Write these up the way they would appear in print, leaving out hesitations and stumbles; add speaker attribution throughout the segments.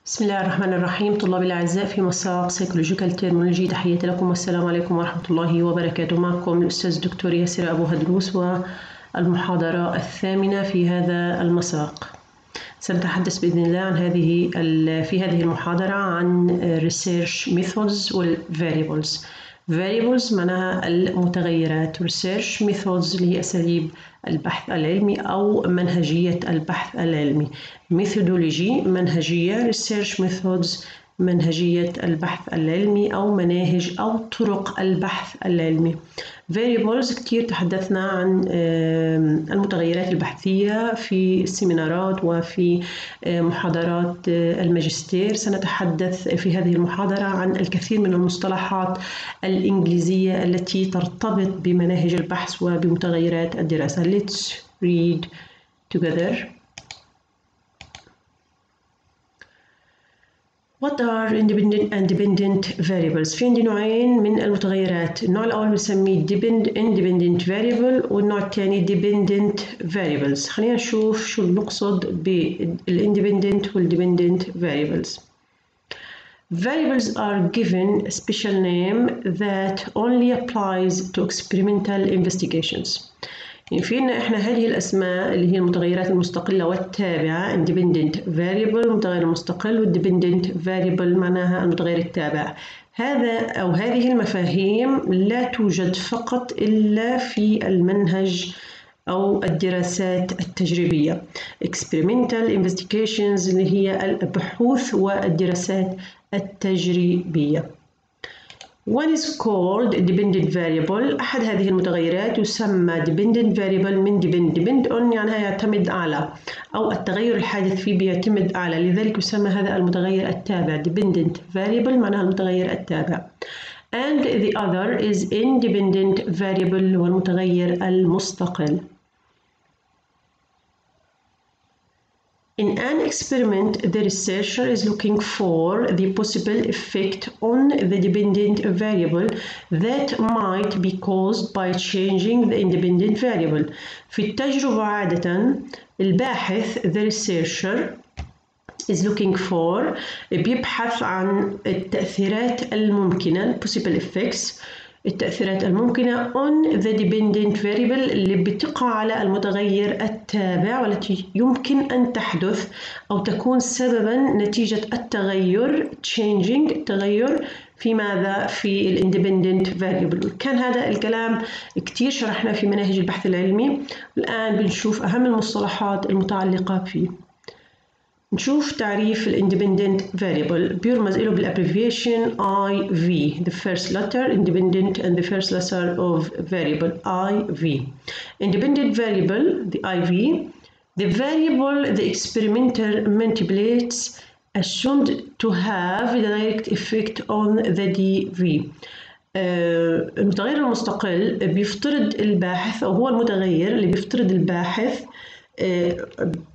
Speaker 1: بسم الله الرحمن الرحيم. طلاب الأعزاء في مساق سيكولوجيكال تيرمولوجي، تحياتي لكم والسلام عليكم ورحمة الله وبركاته. معكم الأستاذ الدكتور ياسر أبو هدروس والمحاضرة الثامنة في هذا المساق. سنتحدث بإذن الله عن في هذه المحاضرة عن research methods وال variables. variables معناها المتغيرات، research methods اللي هي أساليب البحث العلمي أو منهجية البحث العلمي. methodology منهجية، research methods منهجية البحث العلمي أو مناهج أو طرق البحث العلمي. variables كتير تحدثنا عن المتغيرات البحثية في السيمينارات وفي محاضرات الماجستير. سنتحدث في هذه المحاضرة عن الكثير من المصطلحات الإنجليزية التي ترتبط بمناهج البحث وبمتغيرات الدراسة. Let's read together. What are independent variables؟ في عندي نوعين من المتغيرات. النوع الأول بنسميه independent variable والنوع الثاني dependent variables. خلينا نشوف شو نقصد بالindependent والdependent variables. Variables are given a special name that only applies to experimental investigations. يعني فينا احنا هذه الاسماء اللي هي المتغيرات المستقله والتابعه independent variable المتغير المستقل والdependent variable معناها المتغير التابع. هذه المفاهيم لا توجد فقط الا في المنهج أو الدراسات التجريبية experimental investigations اللي هي البحوث والدراسات التجريبية. One is called dependent variable. أحد هذه المتغيرات يسمى dependent variable من depend on يعني يعتمد على أو التغير الحادث فيه بيعتمد على، لذلك يسمى هذا المتغير التابع dependent variable معناها المتغير التابع. And the other is independent variable والمتغير المستقل. In an experiment, the researcher is looking for the possible effect on the dependent variable that might be caused by changing the independent variable. في التجربة عادة الباحث the researcher is looking for بيبحث عن التأثيرات الممكنة possible effects التأثيرات الممكنة on the dependent variable اللي بتقع على المتغير التابع والتي يمكن أن تحدث أو تكون سبباً نتيجة التغير changing التغير في ماذا؟ في ال independent variable. كان هذا الكلام كتير شرحنا في مناهج البحث العلمي. الآن بنشوف أهم المصطلحات المتعلقة فيه. نشوف تعريف ال independent variable بيرمز له بالabbreviation IV. The first letter independent and the first letter of variable IV. Independent variable the IV. The variable the experimenter manipulates assumed to have a direct effect on the DV. المتغير المستقل بيفترض الباحث أو هو المتغير اللي بيفترض الباحث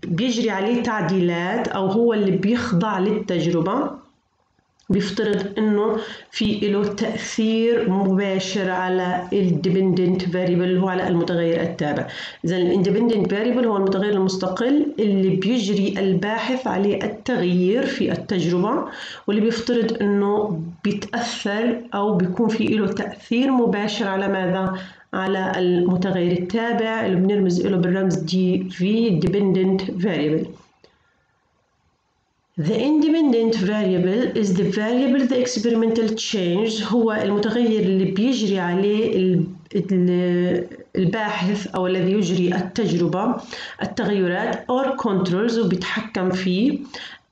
Speaker 1: بيجري عليه تعديلات أو هو اللي بيخضع للتجربة، بيفترض إنه في له تأثير مباشر على الديبندنت فاريبل اللي هو على المتغير التابع. إذا الاندبندنت فاريبل هو المتغير المستقل اللي بيجري الباحث عليه التغيير في التجربة واللي بيفترض إنه بيتأثر أو بيكون في له تأثير مباشر على ماذا؟ على المتغير التابع اللي بنرمز له بالرمز DV dependent variable. The independent variable is the variable the experimental change هو المتغير اللي بيجري عليه الباحث أو الذي يجري التجربة التغيرات or controls وبيتحكم فيه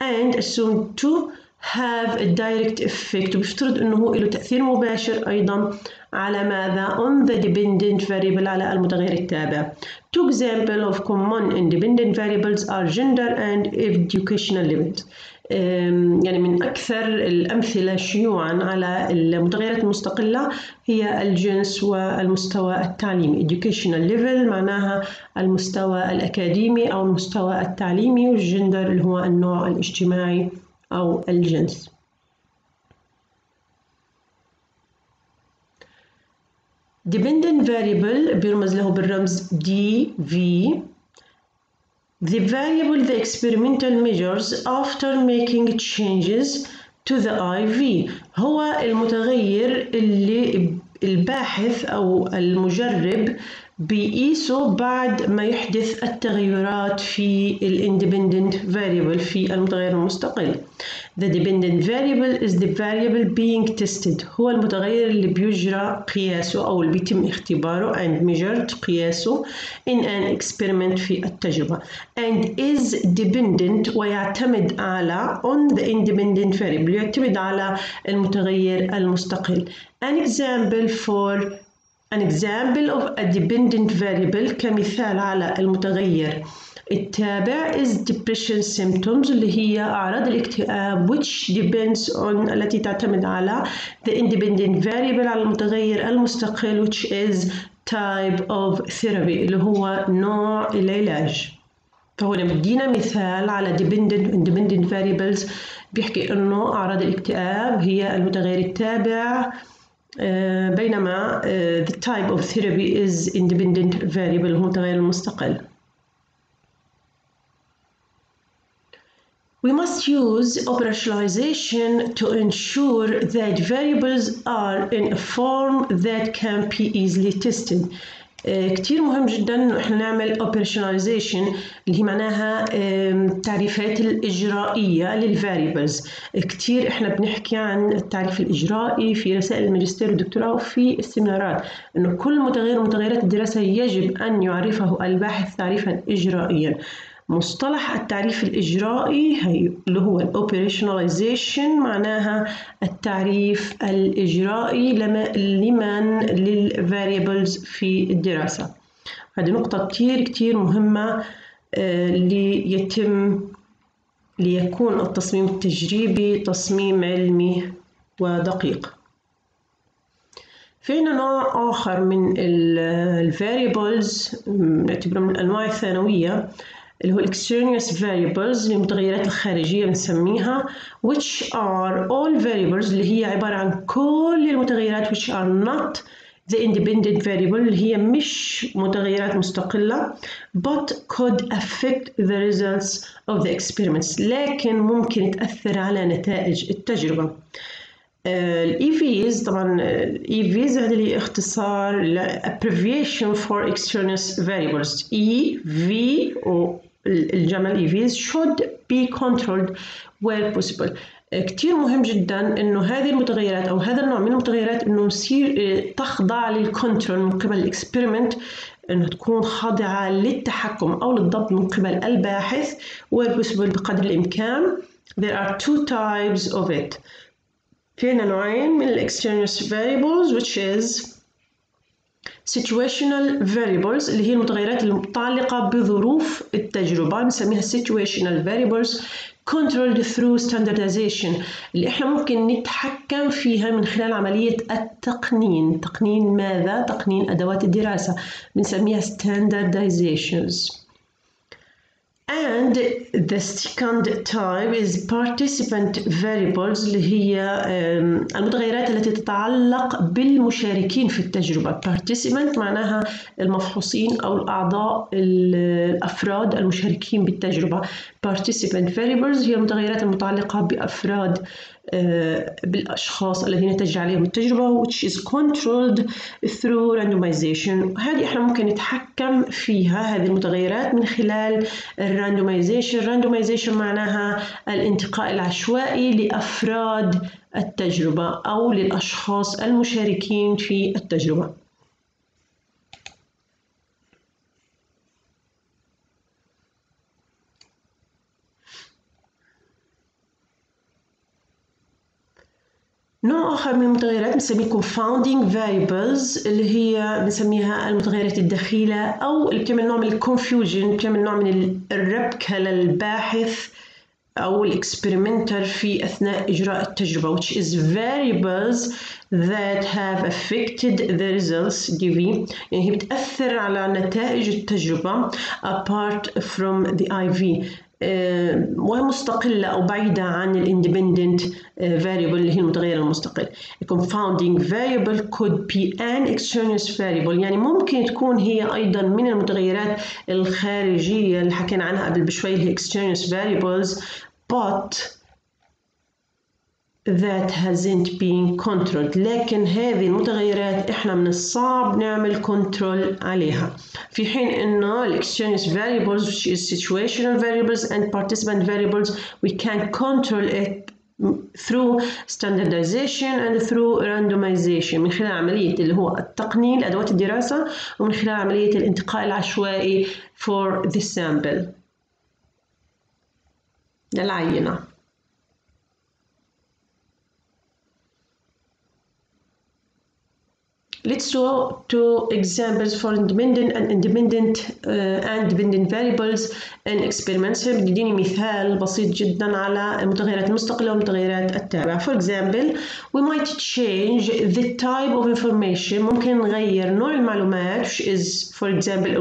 Speaker 1: and assumed to have a direct effect وبيفترض إنه هو له تأثير مباشر أيضاً على ماذا؟ on the dependent variable على المتغير التابع. Two examples of common independent variables are gender and educational levels. يعني من أكثر الأمثلة شيوعاً على المتغيرات المستقلة هي الجنس والمستوى التعليمي. educational level معناها المستوى الأكاديمي أو المستوى التعليمي، والجندر اللي هو النوع الاجتماعي أو الجنس. dependent variable بيرمز له بالرمز DV The variable the experimental measures after making changes to the IV هو المتغير اللي الباحث أو المجرب بيقيسه بعد ما يحدث التغيرات في independent variable في المتغير المستقل. The dependent variable is the variable being tested هو المتغير اللي بيجرى قياسه أو اللي بيتم اختباره and measured قياسه in an experiment في التجربة and is dependent ويعتمد على on the independent variable يعتمد على المتغير المستقل. An example of a dependent variable كمثال على المتغير التابع is depression symptoms اللي هي أعراض الاكتئاب which depends on التي تعتمد على the independent variable على المتغير المستقل which is type of therapy اللي هو نوع العلاج. فهنا بدينا مثال على independent variables بيحكي إنه أعراض الاكتئاب هي المتغير التابع بينما the type of therapy is independent variable المتغير المستقل. We must use operationalization to ensure that variables are in a form that can be easily tested. كتير مهم جدا إنه إحنا نعمل operationalization اللي هي معناها التعريفات الإجرائية للفاريبلز. كتير إحنا بنحكي عن التعريف الإجرائي في رسائل الماجستير والدكتوراه وفي السيمينارات إنه كل متغير من متغيرات الدراسة يجب أن يعرفه الباحث تعريفا إجرائيا. مصطلح التعريف الإجرائي اللي هو operationalization معناها التعريف الإجرائي لمن للفاريبلز في الدراسة. هذه نقطة كتير مهمة ليكون التصميم التجريبي تصميم علمي ودقيق. في عنا نوع آخر من الفاريبلز نعتبره من الأنواع الثانوية اللي هو extraneous variables المتغيرات الخارجية بنسميها which are all variables اللي هي عبارة عن كل المتغيرات which are not the independent variable اللي هي مش متغيرات مستقلة but could affect the results of the experiments لكن ممكن تأثر على نتائج التجربة. EVs طبعا EVs هذا اللي اختصار abbreviation for extraneous variables EV الجمل EVs should be controlled where possible. كتير مهم جدا انه هذه المتغيرات او هذا النوع من المتغيرات انه يصير تخضع للكنترول من قبل الاكسبيرمنت انه تكون خاضعة للتحكم او للضبط من قبل الباحث where possible بقدر الامكان. There are two types of it. في عنا نوعين من extraneous variables which is situational variables اللي هي المتغيرات المتعلقة بظروف التجربة نسميها situational variables controlled through standardization اللي احنا ممكن نتحكم فيها من خلال عملية التقنين. تقنين ماذا؟ تقنين أدوات الدراسة بنسميها standardizations. And the second type is participant variables اللي هي المتغيرات التي تتعلق بالمشاركين في التجربة. Participant معناها المفحوصين أو الأعضاء الأفراد المشاركين بالتجربة. Participant variables هي المتغيرات المتعلقة بأفراد بالأشخاص الذين تجري عليهم التجربة which is controlled through randomization. هذه احنا ممكن نتحكم فيها هذه المتغيرات من خلال randomization معناها الانتقاء العشوائي لأفراد التجربة أو للأشخاص المشاركين في التجربة. نوع آخر من المتغيرات بنسميه confounding variables اللي هي بنسميها المتغيرات الدخيلة أو اللي بتعمل نوع من الconfusion بتعمل نوع من الربكة للباحث أو الإكسبيرمنتر في أثناء إجراء التجربة which is variables that have affected the results DV يعني هي بتأثر على نتائج التجربة apart from the IV ومستقلة أو بعيدة عن الاندبندنت variable اللي هي المتغير المستقل. A confounding variable could be an extraneous variable، يعني ممكن تكون هي أيضا من المتغيرات الخارجية اللي حكينا عنها قبل بشوي اللي هي extraneous variables but that hasn't been controlled. لكن هذه المتغيرات احنا من الصعب نعمل كنترول عليها، في حين انه ال extraneous variables which is situational variables and participant variables we can control it through standardization and through randomization، من خلال عملية اللي هو التقنين لأدوات الدراسة ومن خلال عملية الانتقاء العشوائي for the sample للعينة. Let's do two examples for independent and dependent variables in experiments. بديني مثال بسيط جدا على المتغيرات المستقلة والمتغيرات التابعة. For example, we might change the type of information. ممكن نغير نوع المعلومات which is for example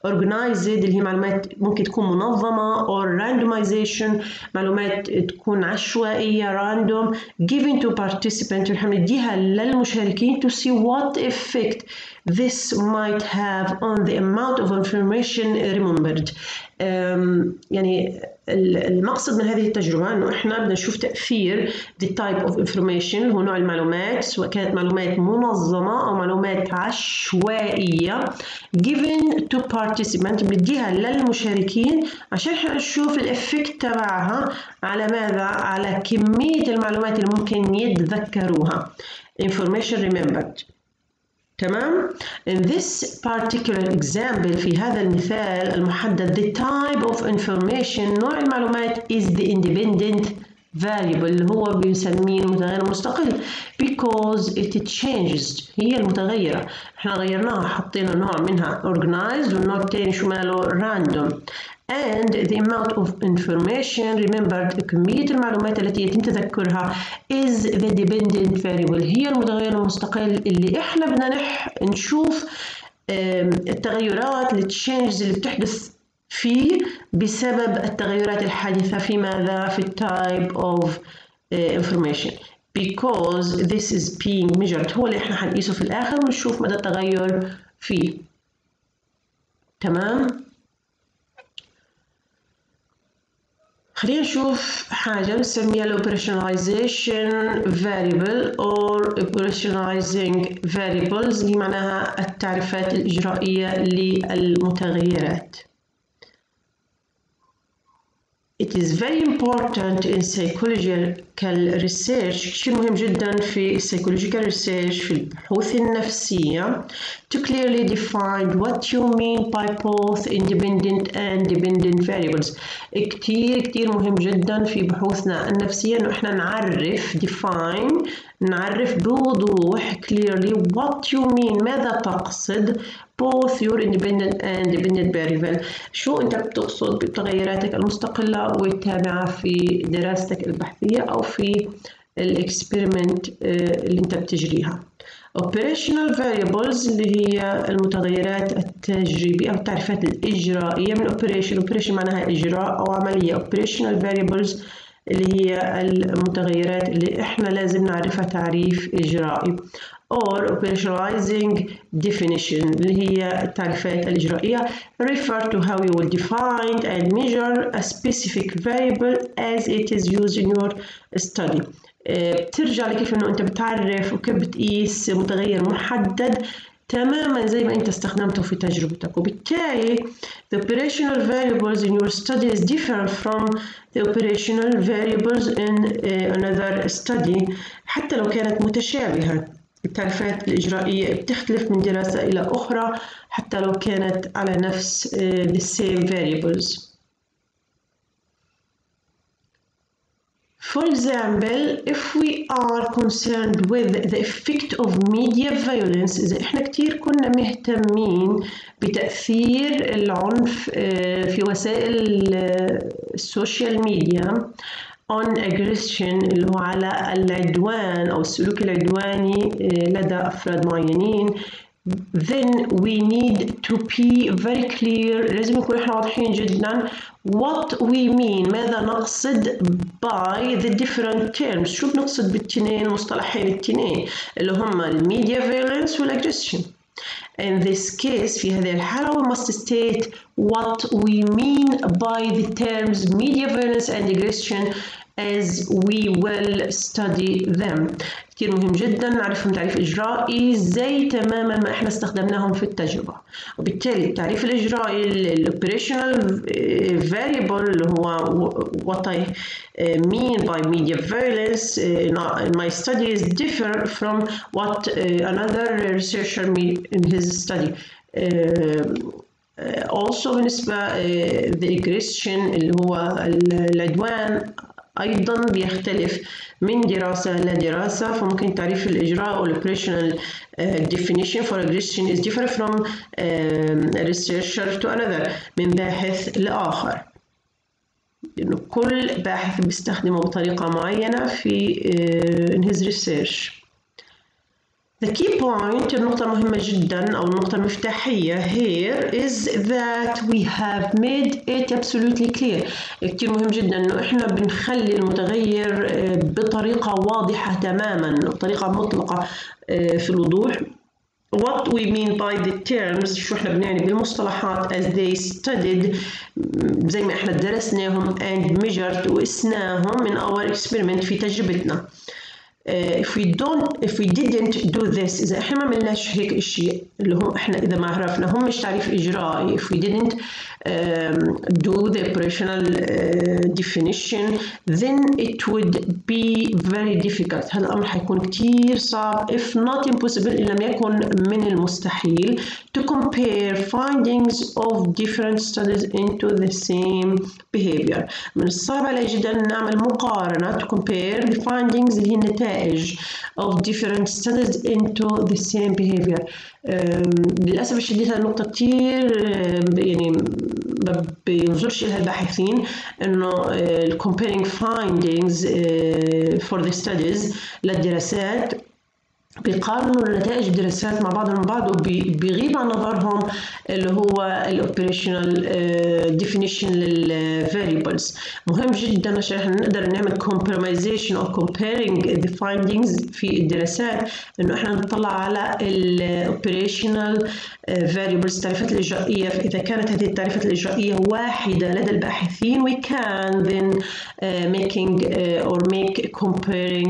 Speaker 1: organized اللي هي معلومات ممكن تكون منظمة or randomization معلومات تكون عشوائية random given to participants ونحن نديها للمشاركين to see what effect this might have on the amount of information remembered. يعني المقصد من هذه التجربة إنه إحنا بدنا نشوف تأثير the type of information هو نوع المعلومات سواء كانت معلومات منظمة أو معلومات عشوائية given to participants بنديها للمشاركين عشان إحنا نشوف الإفكت تبعها على ماذا؟ على كمية المعلومات اللي ممكن يتذكروها. information remembered. تمام؟ In this particular example في هذا المثال المحدد the type of information نوع المعلومات is the independent variable اللي هو بنسميه المتغير المستقل because it changes هي المتغيرة احنا غيرناها حطينا نوع منها organized والنوع الثاني شو ماله random and the amount of information remembered كمية المعلومات التي يتم تذكرها is the dependent variable هي المتغير المستقل اللي احنا بدنا نشوف التغيرات التشينجز اللي بتحدث فيه بسبب التغيرات الحادثة في ماذا؟ في type of information because this is being measured هو اللي احنا حنقيسه في الآخر ونشوف مدى التغير فيه. تمام؟ خلينا نشوف حاجة بنسميها ال operationalization variable or operationalizing variables اللي معناها التعريفات الإجرائية للمتغيرات. It is very important in psychological research كثير مهم جدا في psychological research في البحوث النفسية to clearly define what you mean by both independent and dependent variables. كثير مهم جدا في بحوثنا النفسية إنه إحنا نعرف بوضوح clearly what you mean ماذا تقصد both your independent and dependent variable شو أنت بتقصد بتغيراتك المستقلة والتابعة في دراستك البحثية أو في الإكسبيرمنت اللي أنت بتجريها. operational variables اللي هي المتغيرات التجريبية أو التعريفات الإجرائية من operation معناها إجراء أو عملية. operational variables اللي هي المتغيرات اللي إحنا لازم نعرفها تعريف إجرائي or operationalizing definition اللي هي التعريفات الإجرائية refer to how you will define and measure a specific variable as it is used in your study. بترجع لكيف إنه أنت بتعرف وكيف بتقيس متغير محدد تماما زي ما أنت استخدمته في تجربتك وبالتالي the operational variables in your study is different from the operational variables in another study حتى لو كانت متشابهة. التعريفات الإجرائية بتختلف من دراسة إلى أخرى حتى لو كانت على نفس the same variables. For example, if we are concerned with the effect of media violence إذا إحنا كتير كنا مهتمين بتأثير العنف في وسائل السوشيال ميديا on aggression اللي هو على العدوان أو السلوك العدواني لدى أفراد معينين then we need to be very clear. لازم نكون احنا واضحين جدا what we mean. ماذا نقصد by the different terms. شو بنقصد بالتنين مصطلحين التنين اللي هما الميديا فيولنس والاجريشن. In this case في هذه الحالة we must state what we mean by the terms media violence and aggression as we will study them. كتير مهم جدا نعرفهم تعريف إجرائي زي تماما ما احنا استخدمناهم في التجربة. وبالتالي التعريف الإجرائي ال operational variable اللي هو what I mean by media violence in my study is differ from what another researcher in his study. Also بالنسبة the aggression اللي هو العدوان أيضاً بيختلف من دراسة لدراسة. فممكن تعريف الإجراء أو operational definition for aggression is different from a researcher to another من باحث لآخر. لأنه كل باحث بيستخدمه بطريقة معينة في in his research. The key point النقطة المهمة جدا أو النقطة المفتاحية here is that we have made it absolutely clear. كتير مهم جدا إنه إحنا بنخلي المتغير بطريقة واضحة تماما بطريقة مطلقة في الوضوح. What we mean by the terms شو إحنا بنعني بالمصطلحات as they studied زي ما إحنا درسناهم and measured وقسناهم من our experiment في تجربتنا. If we didn't do this إذا إحنا ما عملناش هيك إشي اللي هو إحنا إذا ما عرفنا مش تعريف إجرائي if we didn't do the operational definition then it would be very difficult. هذا الأمر حيكون كتير صعب if not impossible إن لم يكن من المستحيل to compare findings of different studies into the same behavior. من الصعب عليه جدا نعمل مقارنة to compare the findings اللي هي النتائج of different studies into the same behavior. للأسف الشديد هذه النقطة كتير يعني ما بينظرش لها الباحثين إنه comparing findings for the studies للدراسات بيقارنوا نتائج الدراسات مع بعض وبيغيب عن نظرهم اللي هو الاوبريشنال definition للفاريبلز. مهم جدا عشان نقدر نعمل compromisation او comparing the findings في الدراسات انه احنا نطلع على الاوبريشنال variables التعريفات الاجرائيه. فاذا كانت هذه التعريفات الاجرائيه واحده لدى الباحثين we can then make comparing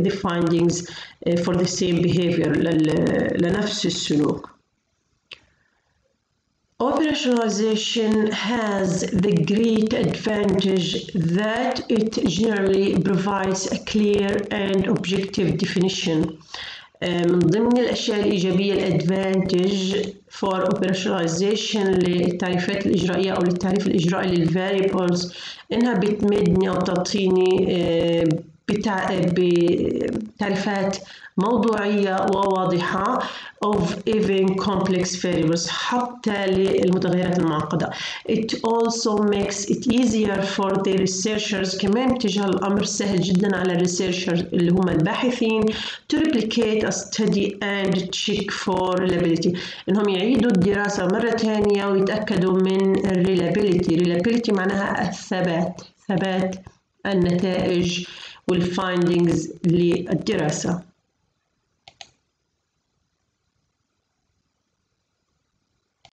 Speaker 1: the findings for the same behavior لنفس السلوك. Operationalization has the great advantage that it generally provides a clear and objective definition. من ضمن الأشياء الإيجابية الادفانتج for operationalization للتعريفات الإجرائية أو للتعريف الإجرائي للفاريبلز إنها بتمدني أو تعطيني بتعريفات موضوعية وواضحة of even complex variables حتى للمتغيرات المعقدة. It also makes it easier for the researchers كمان بتجعل الأمر سهل جدا على الريسيرشرز اللي هم الباحثين to replicate a study and check for reliability إنهم يعيدوا الدراسة مرة ثانية ويتأكدوا من reliability معناها الثبات النتائج والفايندينجز للدراسة.